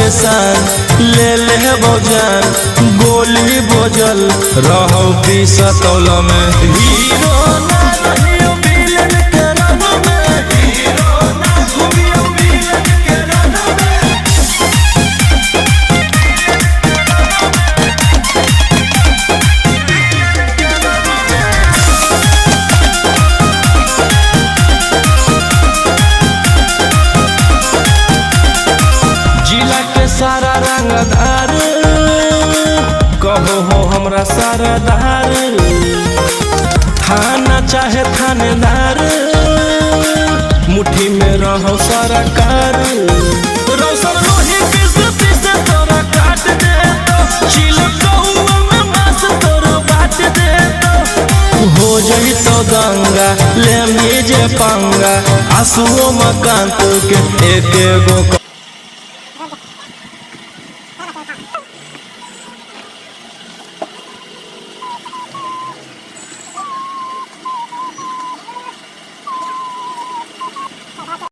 परेशान ले ले बजान गोली बजल रहो की सतौल में हीरो ना रहियो विलन के रंग में हीरो ना घूमियो विलन के रंग में जिला के सारा रंगदार कहो हो हमरा सरदार थाना चाहे थानेदार मुट्ठी में रहो सरकार रौशन रोही पीस पीस तोरा काट दे तो चिल कहुआ में मांस तोरा बांट दे तो हो जाई तो दंगा ले मीजे पंगा आंसुओं में कांत के एक एगो